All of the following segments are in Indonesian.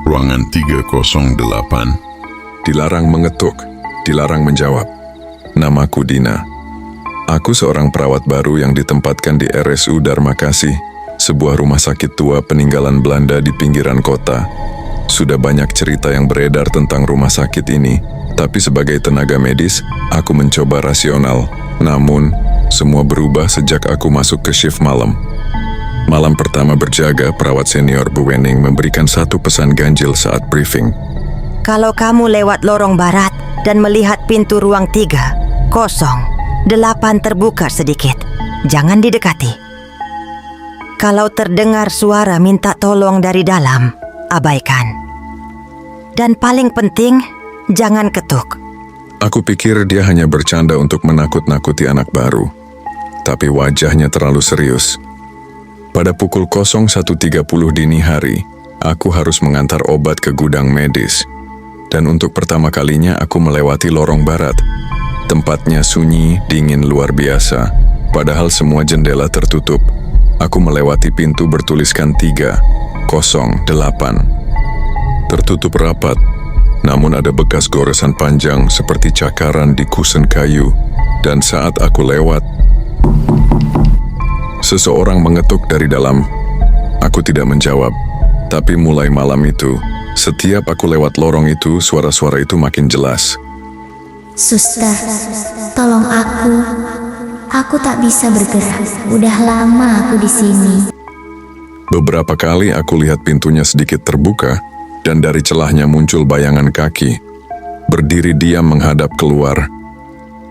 Ruangan 308. Dilarang mengetuk, dilarang menjawab. Namaku Dina. Aku seorang perawat baru yang ditempatkan di RSU Dharma Kasih, sebuah rumah sakit tua peninggalan Belanda di pinggiran kota. Sudah banyak cerita yang beredar tentang rumah sakit ini, tapi sebagai tenaga medis, aku mencoba rasional. Namun, semua berubah sejak aku masuk ke shift malam. Malam pertama berjaga, perawat senior Bu Wening memberikan satu pesan ganjil saat briefing. Kalau kamu lewat lorong barat dan melihat pintu ruang 3, kosong, 8 terbuka sedikit, jangan didekati. Kalau terdengar suara minta tolong dari dalam, abaikan. Dan paling penting, jangan ketuk. Aku pikir dia hanya bercanda untuk menakut-nakuti anak baru, tapi wajahnya terlalu serius. Pada pukul 01.30 dini hari, aku harus mengantar obat ke gudang medis. Dan untuk pertama kalinya aku melewati lorong barat. Tempatnya sunyi, dingin luar biasa. Padahal semua jendela tertutup. Aku melewati pintu bertuliskan 308. Tertutup rapat, namun ada bekas goresan panjang seperti cakaran di kusen kayu. Dan saat aku lewat, seseorang mengetuk dari dalam. Aku tidak menjawab, tapi mulai malam itu, setiap aku lewat lorong itu, suara-suara itu makin jelas. Suster, tolong aku. Aku tak bisa bergerak. Udah lama aku di sini. Beberapa kali aku lihat pintunya sedikit terbuka, dan dari celahnya muncul bayangan kaki. Berdiri diam menghadap keluar.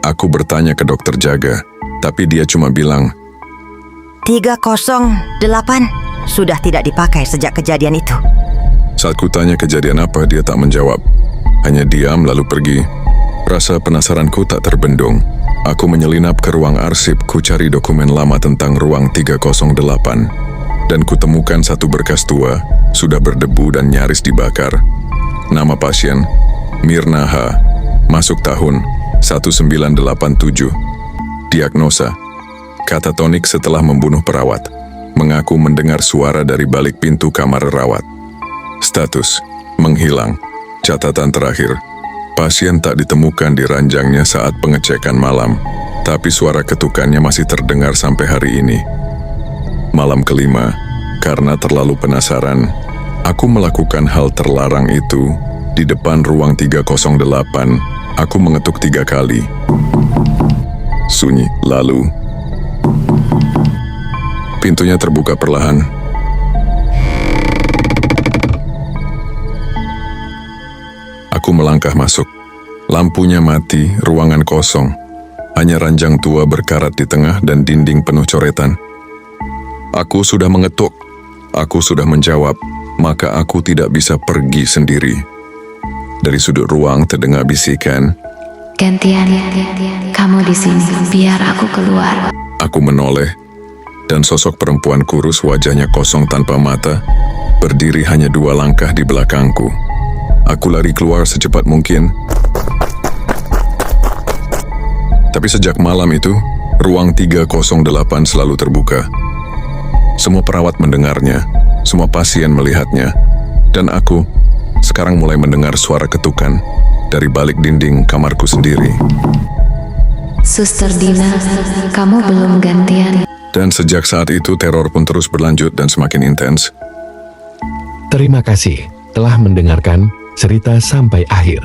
Aku bertanya ke dokter jaga, tapi dia cuma bilang, 308 sudah tidak dipakai sejak kejadian itu. Saat kutanya kejadian apa, dia tak menjawab. Hanya diam lalu pergi. Rasa penasaranku tak terbendung. Aku menyelinap ke ruang arsip, ku cari dokumen lama tentang ruang 308. Dan kutemukan satu berkas tua, sudah berdebu dan nyaris dibakar. Nama pasien, Mirna H. Masuk tahun 1987. Diagnosa, katatonik setelah membunuh perawat. Mengaku mendengar suara dari balik pintu kamar rawat. Status, menghilang. Catatan terakhir, pasien tak ditemukan di ranjangnya saat pengecekan malam, tapi suara ketukannya masih terdengar sampai hari ini. Malam kelima, karena terlalu penasaran, aku melakukan hal terlarang itu. Di depan ruang 308, aku mengetuk 3 kali. Sunyi, lalu pintunya terbuka perlahan. Aku melangkah masuk. Lampunya mati, ruangan kosong. Hanya ranjang tua berkarat di tengah dan dinding penuh coretan. Aku sudah mengetuk. Aku sudah menjawab, maka aku tidak bisa pergi sendiri. Dari sudut ruang terdengar bisikan, Gantian, kamu di sini, biar aku keluar. Aku menoleh, dan sosok perempuan kurus, wajahnya kosong tanpa mata, berdiri hanya 2 langkah di belakangku. Aku lari keluar secepat mungkin. Tapi sejak malam itu, ruang 308 selalu terbuka. Semua perawat mendengarnya, semua pasien melihatnya, dan aku sekarang mulai mendengar suara ketukan dari balik dinding kamarku sendiri. Suster Dina, kamu belum gantian. Dan sejak saat itu teror pun terus berlanjut dan semakin intens. Terima kasih telah mendengarkan cerita sampai akhir.